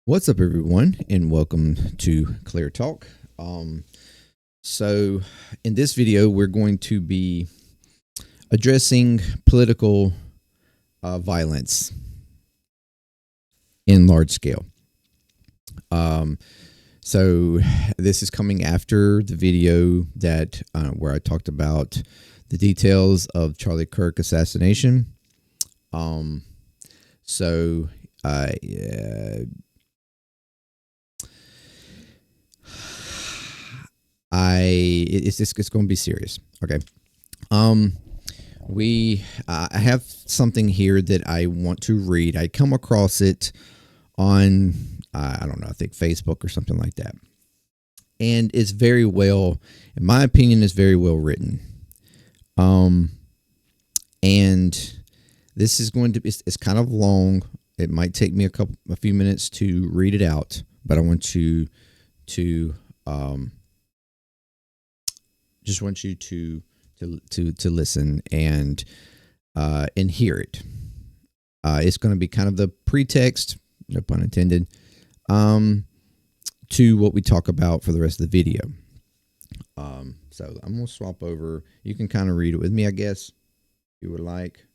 What's up, everyone, and welcome to ClearTalk. So, in this video, we're going to be addressing political violence in large scale. So, this is coming after the video that where I talked about the details of Charlie Kirk assassination. So, it's going to be serious. Okay. I have something here that I want to read. I come across it on I don't know, I think Facebook or something like that, and it's very well, in my opinion, it's very well written. And this is going to be, it's kind of long. It might take me a few minutes to read it out, but I want you to just want you to listen and hear it. It's going to be kind of the pretext, no pun intended, to what we talk about for the rest of the video. So I'm going to swap over. You can kind of read it with me, I guess, if you would like.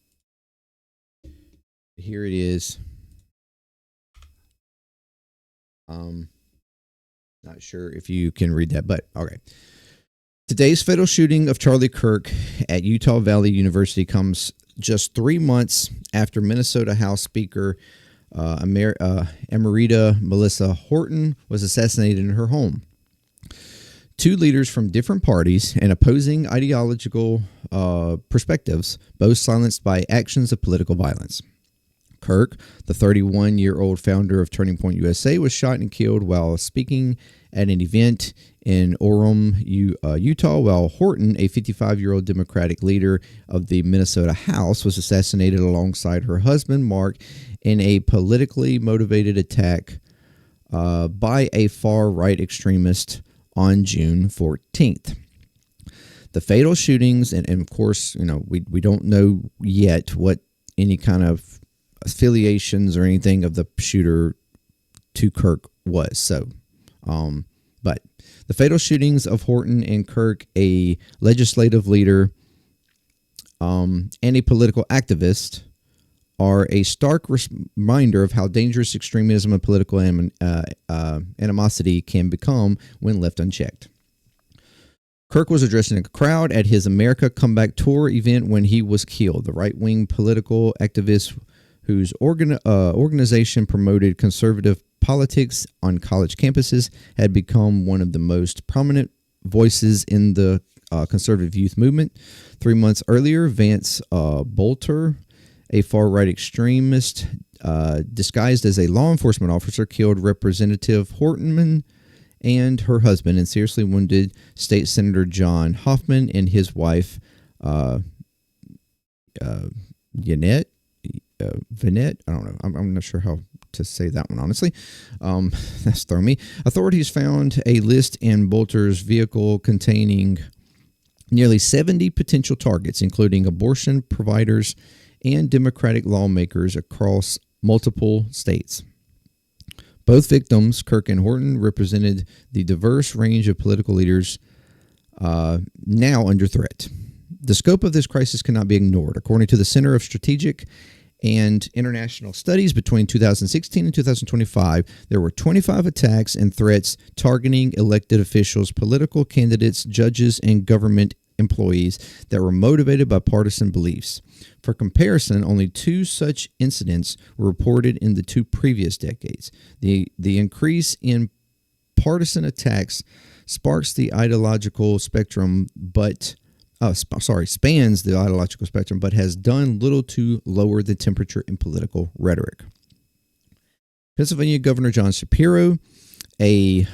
Here it is. Not sure if you can read that, but okay. Today's fatal shooting of Charlie Kirk at Utah Valley University comes just 3 months after Minnesota House Speaker Emerita Melissa Horton was assassinated in her home. Two leaders from different parties and opposing ideological perspectives, both silenced by actions of political violence. Kirk, the 31-year-old founder of Turning Point USA, was shot and killed while speaking at an event in Orem, Utah, while Horton, a 55-year-old Democratic leader of the Minnesota House, was assassinated alongside her husband, Mark, in a politically motivated attack by a far-right extremist on June 14th. The fatal shootings, and of course, we don't know yet what any kind of affiliations or anything of the shooter to Kirk was. So, but the fatal shootings of Horton and Kirk, a legislative leader and a political activist, are a stark reminder of how dangerous extremism and political animosity can become when left unchecked. Kirk was addressing a crowd at his America Comeback Tour event when he was killed. The right-wing political activist, whose organization promoted conservative politics on college campuses, had become one of the most prominent voices in the conservative youth movement. 3 months earlier, Vance Bolter, a far-right extremist disguised as a law enforcement officer, killed Representative Horton and her husband and seriously wounded State Senator John Hoffman and his wife, Vanette. I don't know. I'm not sure how to say that one, honestly. That's thrown me. Authorities found a list in Bolter's vehicle containing nearly 70 potential targets, including abortion providers and Democratic lawmakers across multiple states. Both victims, Kirk and Horton, represented the diverse range of political leaders now under threat. The scope of this crisis cannot be ignored. According to the Center of Strategic and International Studies, between 2016 and 2025, there were 25 attacks and threats targeting elected officials, political candidates, judges, and government employees that were motivated by partisan beliefs. For comparison, only 2 such incidents were reported in the 2 previous decades. The increase in partisan attacks sparks the ideological spectrum, spans the ideological spectrum, but has done little to lower the temperature in political rhetoric. Pennsylvania Governor John Shapiro, a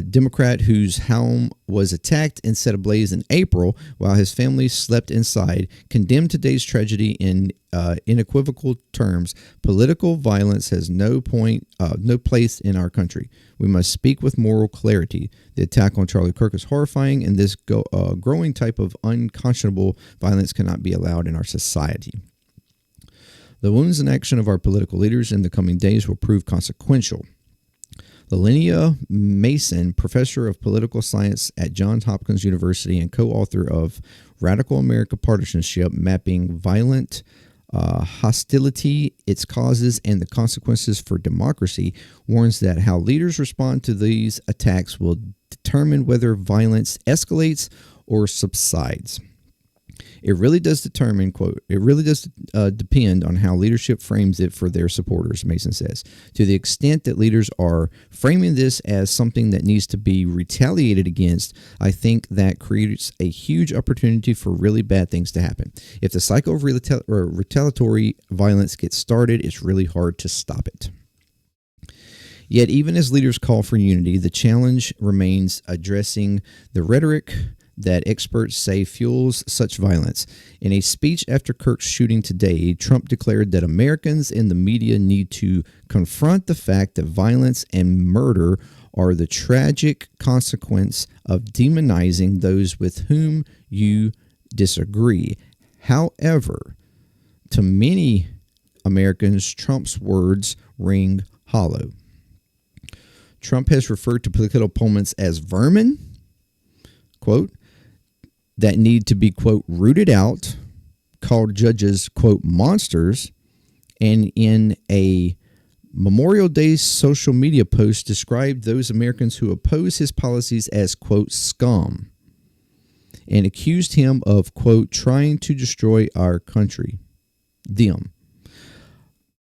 Democrat whose home was attacked and set ablaze in April while his family slept inside, condemned today's tragedy in unequivocal terms. Political violence has no place in our country. We must speak with moral clarity. The attack on Charlie Kirk is horrifying, and this growing type of unconscionable violence cannot be allowed in our society. The wounds and action of our political leaders in the coming days will prove consequential. Linnea Mason, professor of political science at Johns Hopkins University and co-author of Radical America Partisanship, Mapping Violent Hostility, Its Causes, and the Consequences for Democracy, warns that how leaders respond to these attacks will determine whether violence escalates or subsides. It really does determine, quote, it really does depend on how leadership frames it for their supporters, Mason says. To the extent that leaders are framing this as something that needs to be retaliated against, I think that creates a huge opportunity for really bad things to happen. If the cycle of retaliatory violence gets started, it's really hard to stop it. Yet, even as leaders call for unity, the challenge remains addressing the rhetoric that experts say fuels such violence. In a speech after Kirk's shooting today, Trump declared that Americans and the media need to confront the fact that violence and murder are the tragic consequence of demonizing those with whom you disagree. However, to many Americans, Trump's words ring hollow. Trump has referred to political opponents as vermin, quote, that need to be, quote, rooted out, called judges, quote, monsters, and in a Memorial Day social media post described those Americans who oppose his policies as, quote, scum, and accused him of, quote, trying to destroy our country. Them.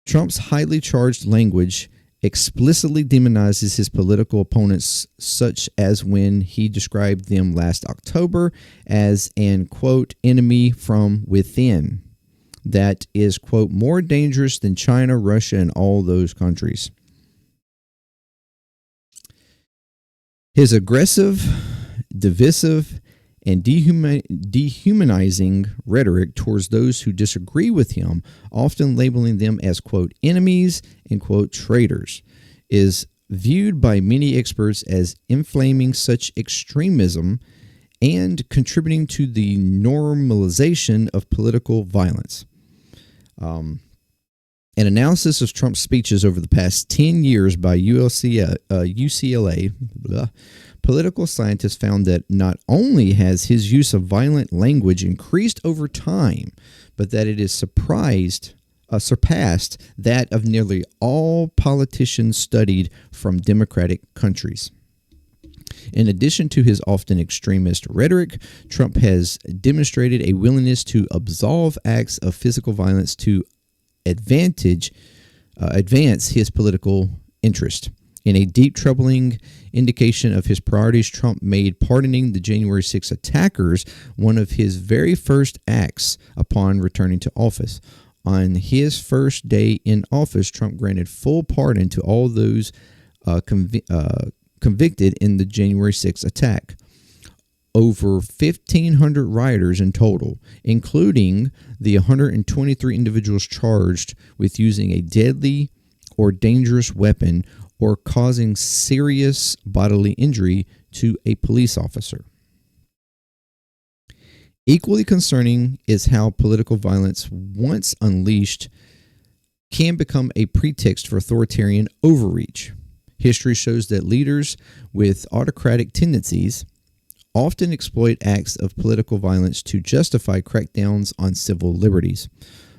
Trump's highly charged language explicitly demonizes his political opponents, such as when he described them last October as an, quote, enemy from within that is, quote, more dangerous than China, Russia, and all those countries. His aggressive, divisive, and dehumanizing rhetoric towards those who disagree with him, often labeling them as, quote, enemies and, quote, traitors, is viewed by many experts as inflaming such extremism and contributing to the normalization of political violence. An analysis of Trump's speeches over the past 10 years by UCLA political scientists found that not only has his use of violent language increased over time, but that it is surpassed that of nearly all politicians studied from democratic countries. In addition to his often extremist rhetoric, Trump has demonstrated a willingness to absolve acts of physical violence to advance his political interest. In a deep troubling indication of his priorities, Trump made pardoning the January 6 attackers one of his very first acts upon returning to office. On his first day in office, Trump granted full pardon to all those convicted in the January 6 attack. Over 1,500 rioters in total, including the 123 individuals charged with using a deadly or dangerous weapon or causing serious bodily injury to a police officer. Equally concerning is how political violence, once unleashed, can become a pretext for authoritarian overreach. History shows that leaders with autocratic tendencies often exploit acts of political violence to justify crackdowns on civil liberties,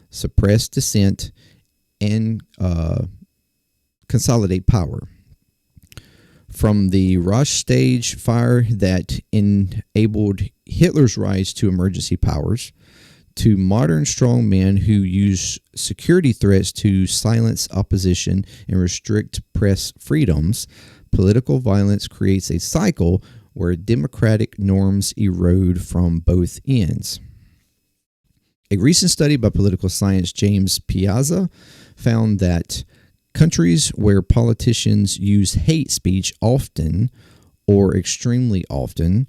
suppress dissent, and consolidate power. From the Reichstag fire that enabled Hitler's rise to emergency powers, to modern strongmen who use security threats to silence opposition and restrict press freedoms, political violence creates a cycle where democratic norms erode from both ends. A recent study by political scientist James Piazza found that countries where politicians use hate speech often or extremely often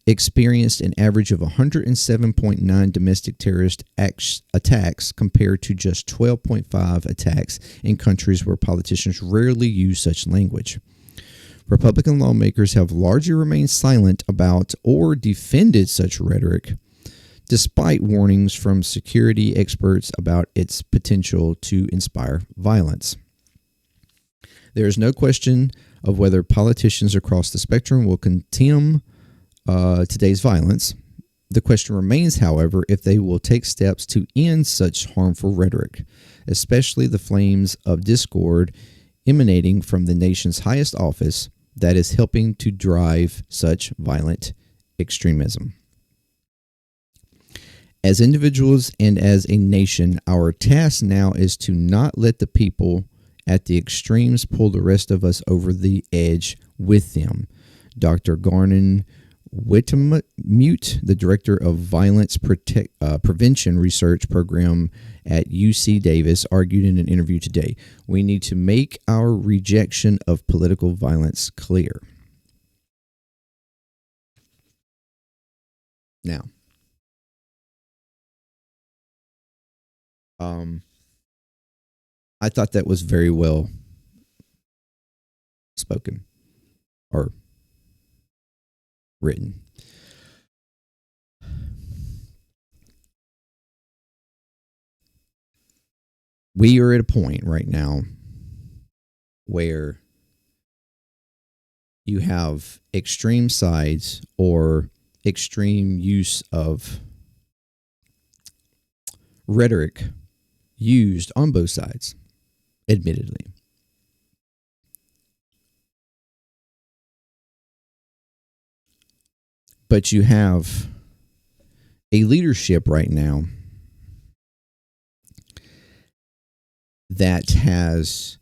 experienced an average of 107.9 domestic terrorist attacks compared to just 12.5 attacks in countries where politicians rarely use such language. Republican lawmakers have largely remained silent about or defended such rhetoric, despite warnings from security experts about its potential to inspire violence. There is no question of whether politicians across the spectrum will condemn today's violence. The question remains, however, if they will take steps to end such harmful rhetoric, especially the flames of discord emanating from the nation's highest office that is helping to drive such violent extremism. As individuals and as a nation, our task now is to not let the people at the extremes pull the rest of us over the edge with them. Dr. Garnon Whittemute, the director of Violence Prevention Research Program at UC Davis, argued in an interview today. We need to make our rejection of political violence clear. Now, I thought that was very well spoken or written. We are at a point right now where you have extreme sides or extreme use of rhetoric used on both sides, admittedly. But you have a leadership right now that has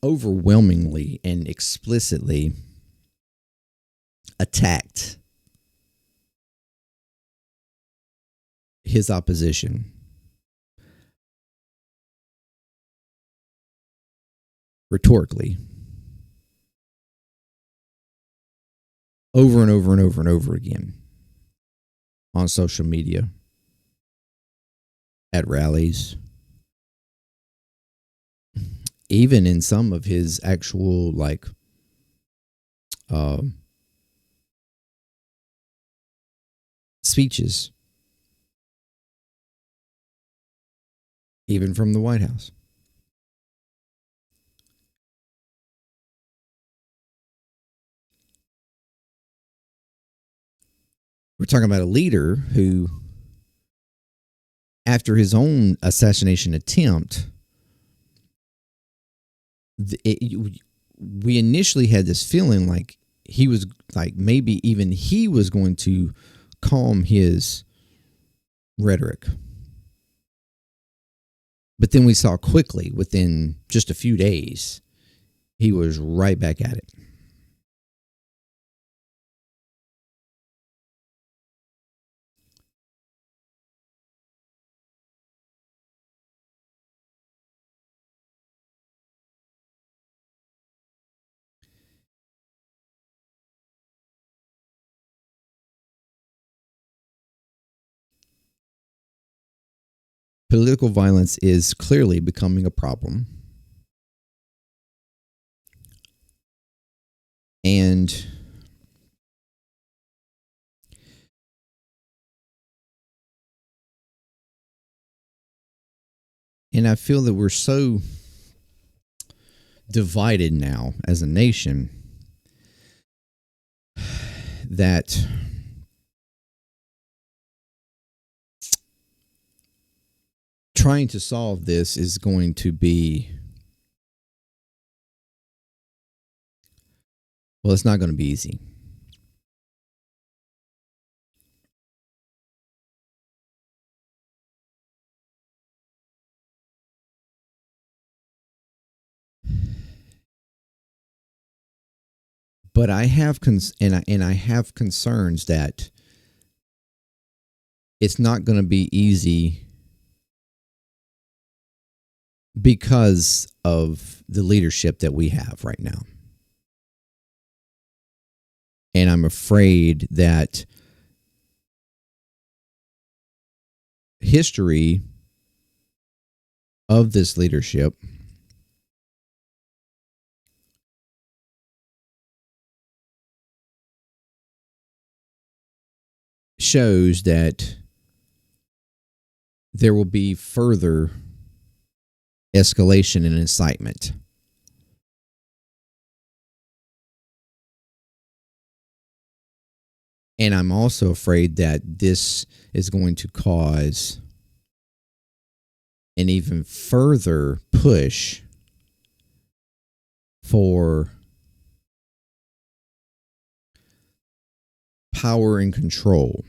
overwhelmingly and explicitly attacked his opposition. Rhetorically. Over and over and over and over again. On social media. At rallies. Even in some of his actual, speeches. Even from the White House. We're talking about a leader who, after his own assassination attempt, we initially had this feeling like he was, maybe even he was going to calm his rhetoric. But then we saw quickly, within just a few days, he was right back at it. Political violence is clearly becoming a problem. And I feel that we're so divided now as a nation that trying to solve this is going to be, well, it's not going to be easy. But I have I have concerns that it's not going to be easy because of the leadership that we have right now. And I'm afraid that history of this leadership shows that there will be further escalation and incitement. And I'm also afraid that this is going to cause an even further push for power and control.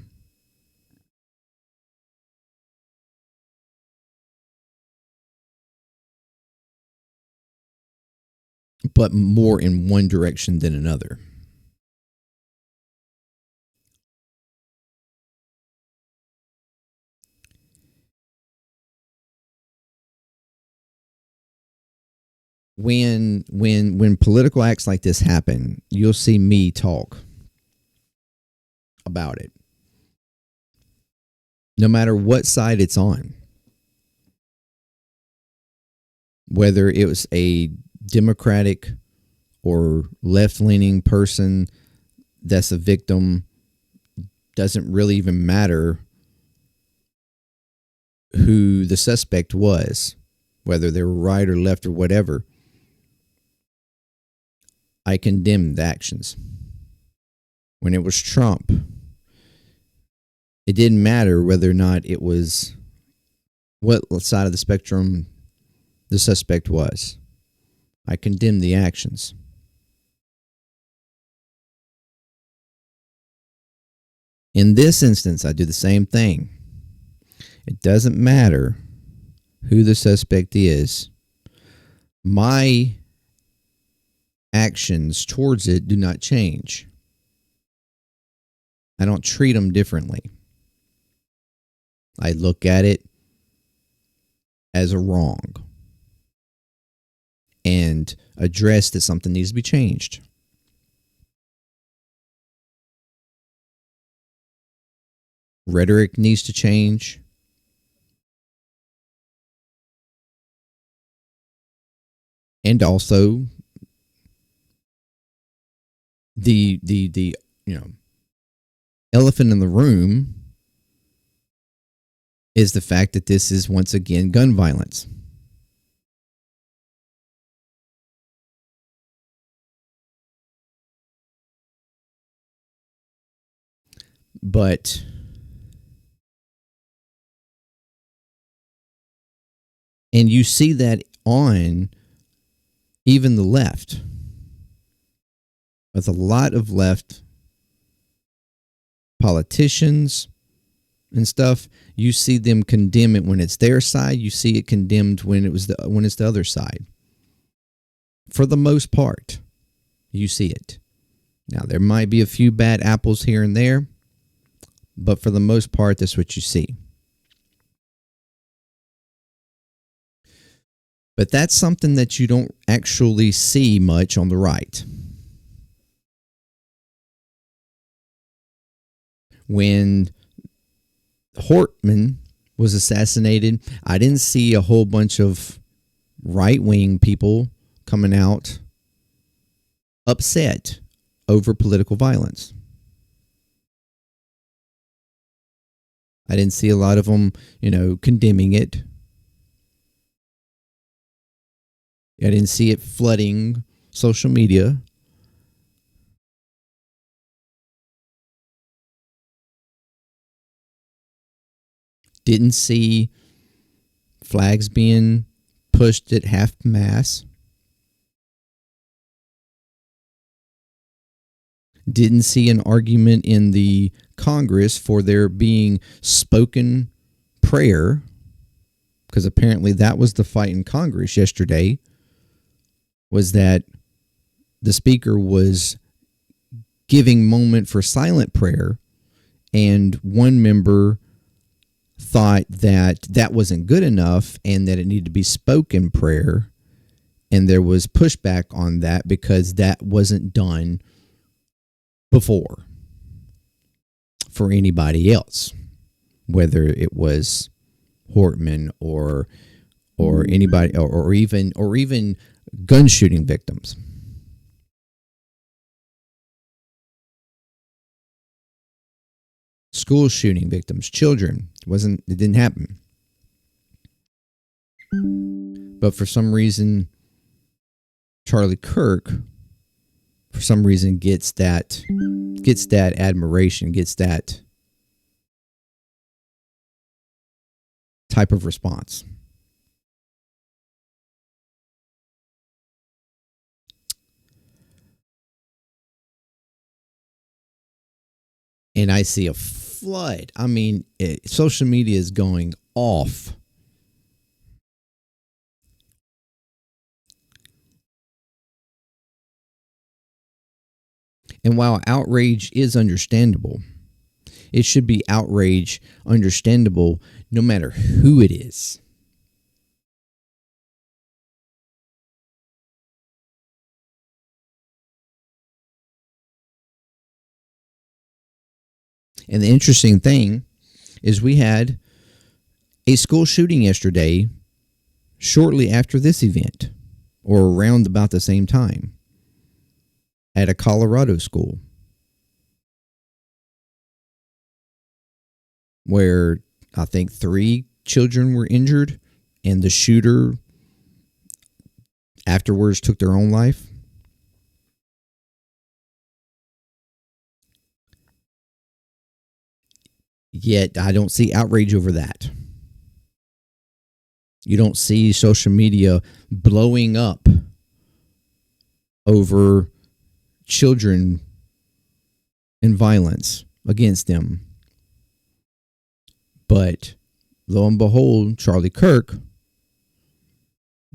But more in one direction than another. When political acts like this happen, you'll see me talk about it, no matter what side it's on. Whether it was a Democratic or left-leaning person that's a victim, doesn't really even matter who the suspect was, whether they were right or left or whatever. I condemned the actions. When it was Trump, it didn't matter whether or not it was what side of the spectrum the suspect was. I condemned the actions. In this instance, I do the same thing. It doesn't matter who the suspect is. My actions towards it do not change. I don't treat them differently. I look at it as a wrong and address that something needs to be changed. Rhetoric needs to change. And also the elephant in the room is the fact that this is once again gun violence. And you see that on even the left. With a lot of left politicians and stuff, you see them condemn it when it's their side. You see it condemned when it's the other side. For the most part, you see it. Now, there might be a few bad apples here and there, but for the most part, that's what you see. But that's something that you don't actually see much on the right. When Hortman was assassinated, I didn't see a whole bunch of right-wing people coming out upset over political violence. I didn't see a lot of them, condemning it. I didn't see it flooding social media. Didn't see flags being pushed at half-mast. Didn't see an argument in the Congress for there being spoken prayer, because apparently that was the fight in Congress yesterday, was that the speaker was giving moment for silent prayer, and one member thought that that wasn't good enough and that it needed to be spoken prayer, and there was pushback on that because that wasn't done before for anybody else, whether it was Hortman or anybody or even gun shooting victims. School shooting victims, children. It didn't happen. But for some reason, Charlie Kirk, for some reason, gets that admiration, gets that type of response. And I see a flood. I mean, social media is going off. And while outrage is understandable, it should be outrage understandable no matter who it is. And the interesting thing is we had a school shooting yesterday shortly after this event, or around about the same time, at a Colorado school where I think 3 children were injured, and the shooter afterwards took their own life. Yet I don't see outrage over that. You don't see social media blowing up over children and violence against them. But lo and behold, Charlie Kirk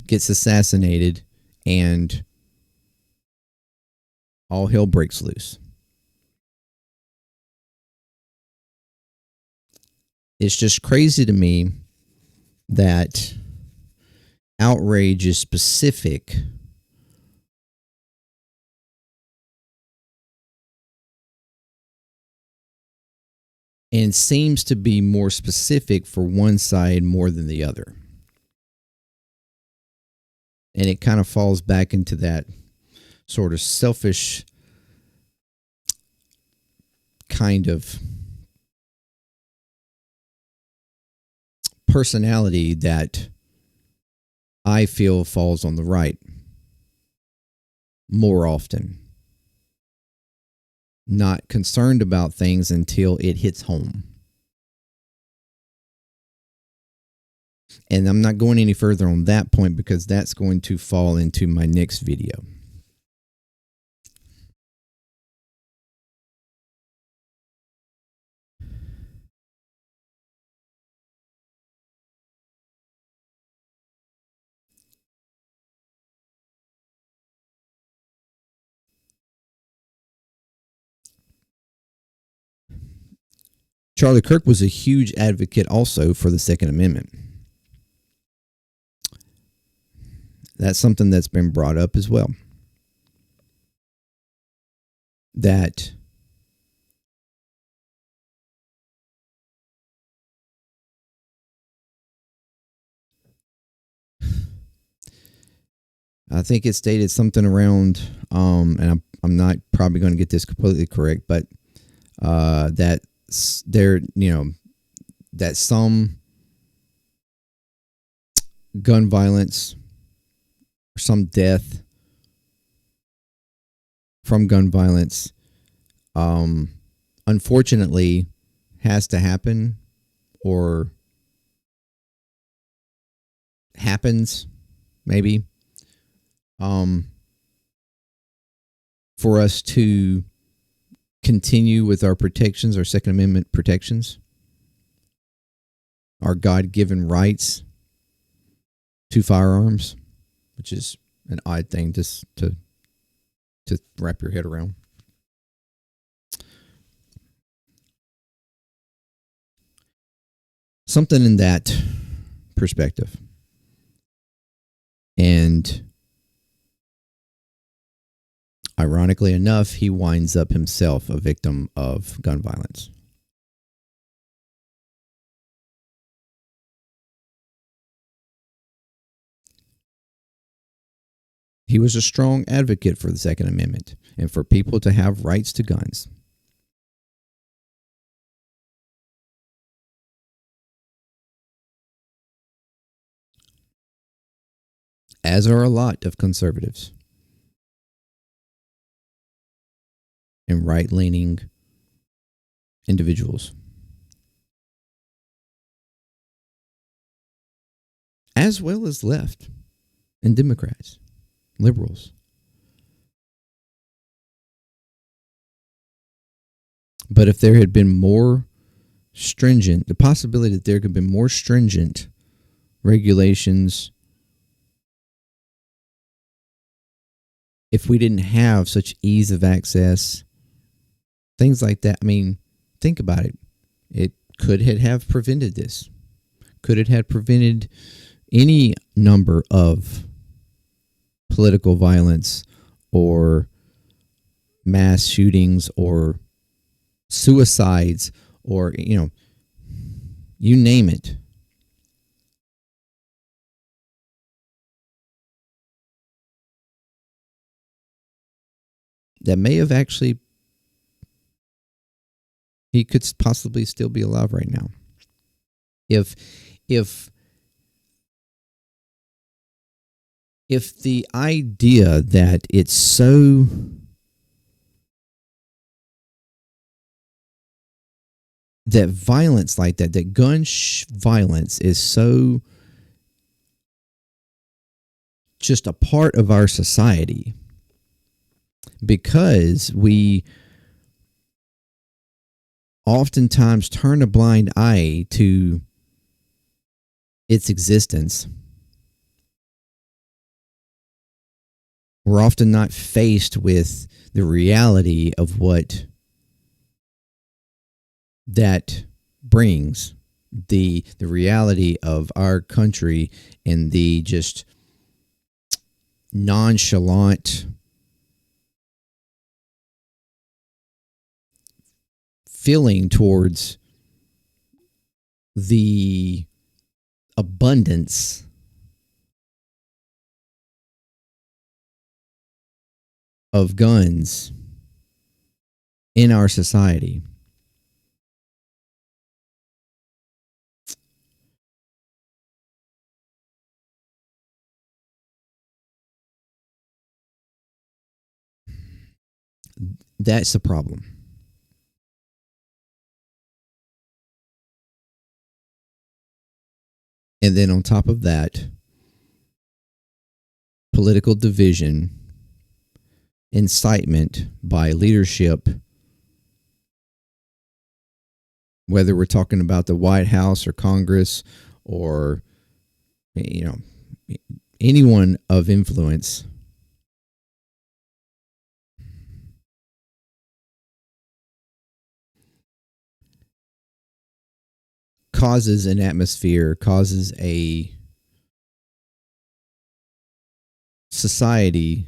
gets assassinated and all hell breaks loose. It's just crazy to me that outrage is specific and seems to be more specific for one side more than the other. And it kind of falls back into that sort of selfish kind of personality that I feel falls on the right more often. Not concerned about things until it hits home. And I'm not going any further on that point because that's going to fall into my next video. Charlie Kirk was a huge advocate also for the Second Amendment. That's something that's been brought up as well. That I think it stated something around, and I'm not probably going to get this completely correct, but that there, that some gun violence or some death from gun violence, unfortunately, has to happen or happens, maybe, for us to continue with our protections, our Second Amendment protections, our God-given rights to firearms, which is an odd thing just to wrap your head around. Something in that perspective. And ironically enough, he winds up himself a victim of gun violence. He was a strong advocate for the Second Amendment and for people to have rights to guns. as are a lot of conservatives and right-leaning individuals, as well as left and Democrats, liberals. But if there had been more stringent, the possibility that there could have been more stringent regulations, if we didn't have such ease of access, things like that. I mean, think about it. It could have prevented this. Could it have prevented any number of political violence or mass shootings or suicides or, you name it. That may have actually, he could possibly still be alive right now. If the idea that it's so that violence like that gun violence is so just a part of our society because we oftentimes turn a blind eye to its existence. We're often not faced with the reality of what that brings, the reality of our country and the just nonchalant feeling towards the abundance of guns in our society. That's the problem. And then on top of that, political division, incitement by leadership, whether we're talking about the White House or Congress or, anyone of influence. Causes an atmosphere, causes a society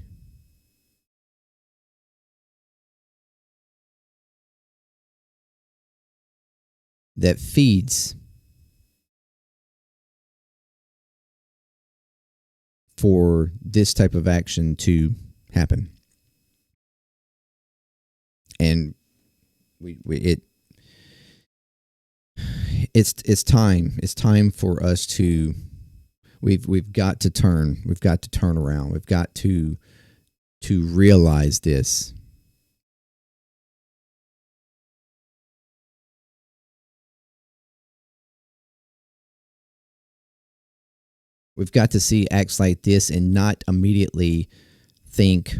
that feeds for this type of action to happen. And it's time for us to we've got to turn around. We've got to realize this. We've got to see acts like this and not immediately think,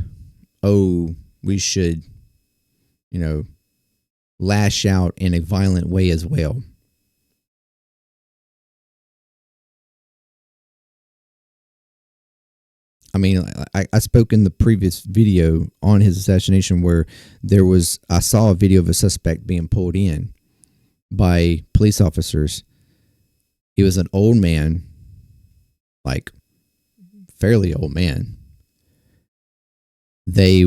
oh, we should, lash out in a violent way as well. I mean, I spoke in the previous video on his assassination where I saw a video of a suspect being pulled in by police officers. He was an old man, like fairly old man. They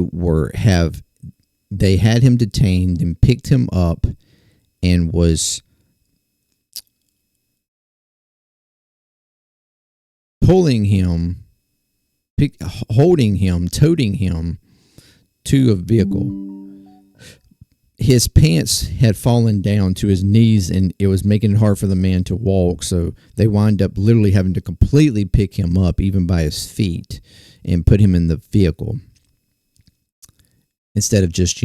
had him detained and picked him up and was pulling him, holding him, toting him to a vehicle. his pants had fallen down to his knees, and it was making it hard for the man to walk. So they wind up literally having to completely pick him up, even by his feet, and put him in the vehicle instead of just,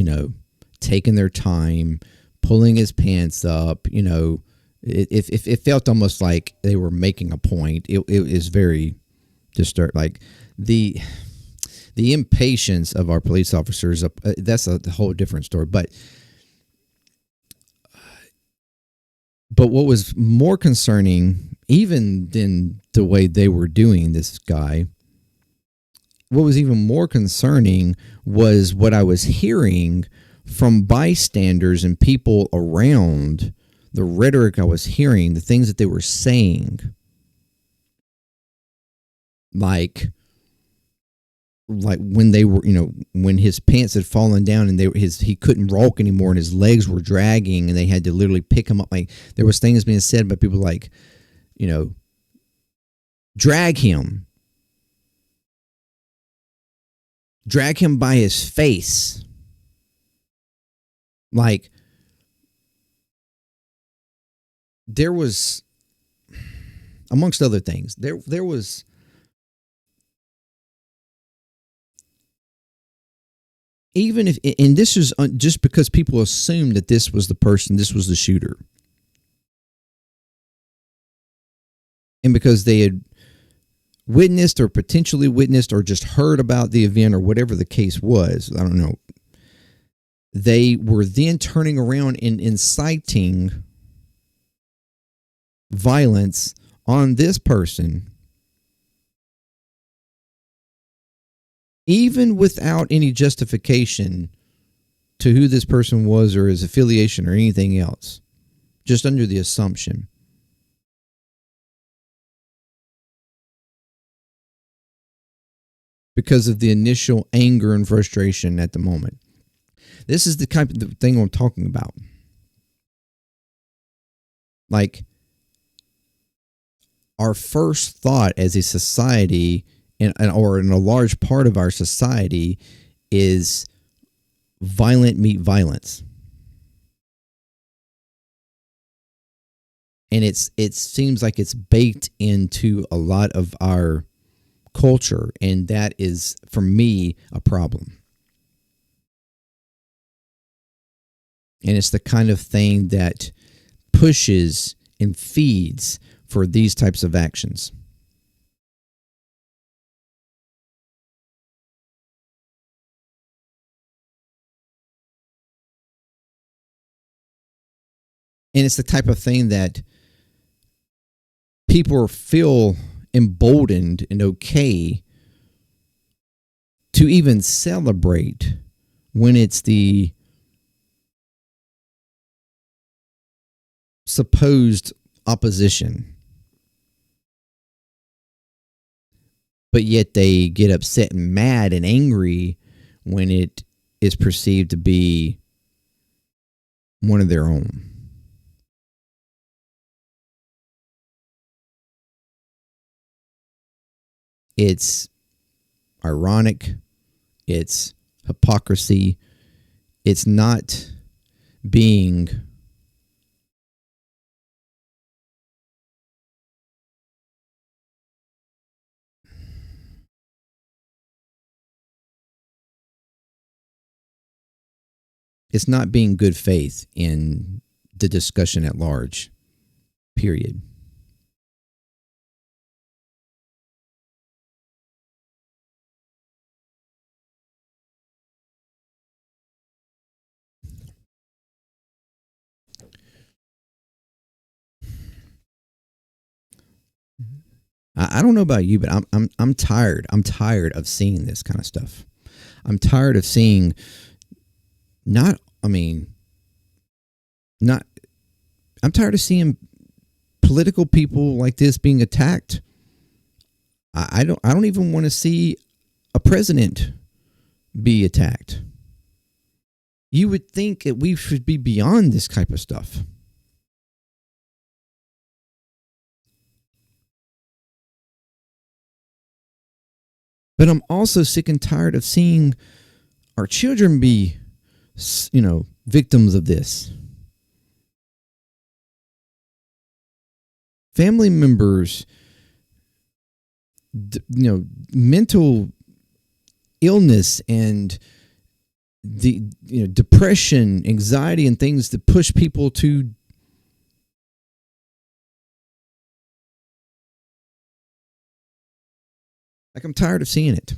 taking their time, pulling his pants up. It felt almost like they were making a point. It is very disturbing. Like the impatience of our police officers, that's a whole different story. But what was more concerning, even than the way they were doing this guy, what was even more concerning was what I was hearing from bystanders and people around, the rhetoric I was hearing, the things that they were saying. Like when they were, when his pants had fallen down and he couldn't walk anymore and his legs were dragging and they had to literally pick him up. Like there was things being said by people like, drag him by his face. Like there was, amongst other things, there was, even if, and this is just because people assumed that this was the shooter. And because they had witnessed or potentially witnessed or just heard about the event or whatever the case was, I don't know, they were then turning around and inciting violence on this person, even without any justification to who this person was or his affiliation or anything else, just under the assumption. Because of the initial anger and frustration at the moment. This is the kind of thing I'm talking about. Like, our first thought as a society, or in a large part of our society, is violent meet violence. And it seems like it's baked into a lot of our culture, and that is, for me, a problem. And it's the kind of thing that pushes and feeds for these types of actions. And it's the type of thing that people feel emboldened and okay to even celebrate when it's the supposed opposition. But yet they get upset and mad and angry when it is perceived to be one of their own. It's ironic. It's hypocrisy. It's not being good faith in the discussion at large, period. I don't know about you, but I'm tired. I'm tired of seeing this kind of stuff. I'm tired of seeing I'm tired of seeing political people like this being attacked. I don't even want to see a president be attacked. You would think that we should be beyond this type of stuff. But I'm also sick and tired of seeing our children be, victims of this. Family members, mental illness and the depression, anxiety, and things that push people to I'm tired of seeing it.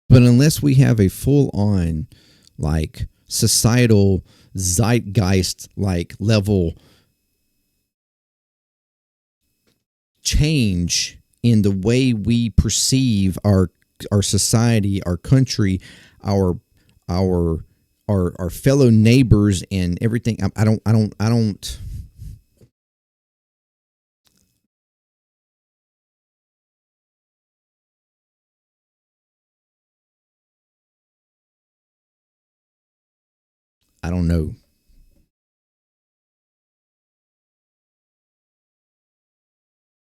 But unless we have a full-on, societal zeitgeist, level change in the way we perceive our society, our country, our fellow neighbors, and everything, I don't know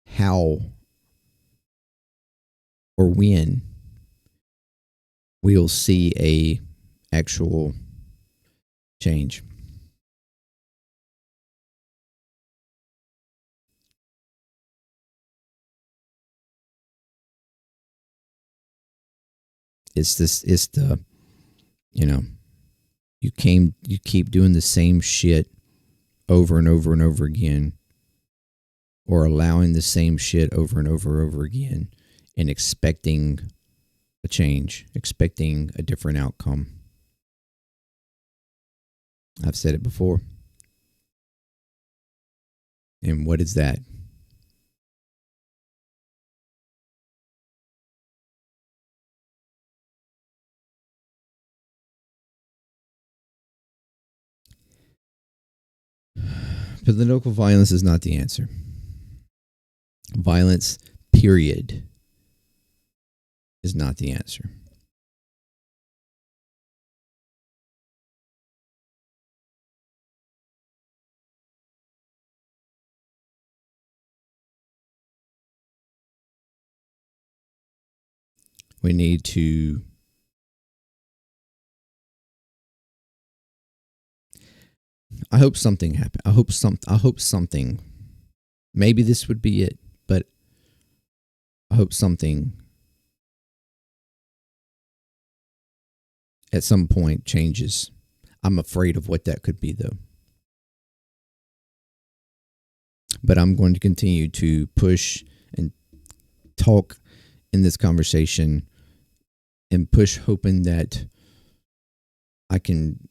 how or when we'll see a actual change. It's the you keep doing the same shit over and over and over again, or allowing the same shit over and over again, and expecting a change, expecting a different outcome. I've said it before. And what is that? Political violence is not the answer. Violence, period, is not the answer. We need to I hope something happened. I hope something. Maybe this would be it, but I hope something at some point changes. I'm afraid of what that could be, though. But I'm going to continue to push and talk in this conversation and push, hoping that I can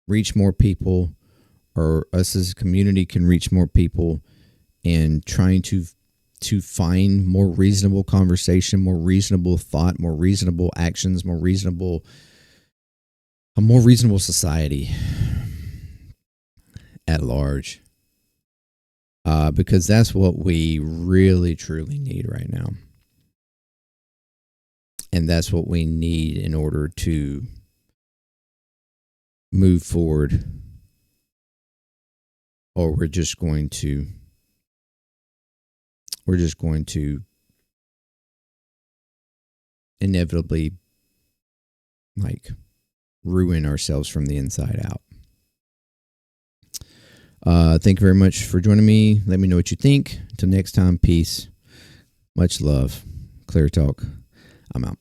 reach more people, or us as a community can reach more people, and trying to find more reasonable conversation, more reasonable thought, more reasonable actions, a more reasonable society at large. Because that's what we really, truly need right now. And that's what we need in order to move forward, or we're just going to inevitably ruin ourselves from the inside out. Thank you very much for joining me. Let me know what you think. Until next time, peace. Much love. ClearTalk. I'm out.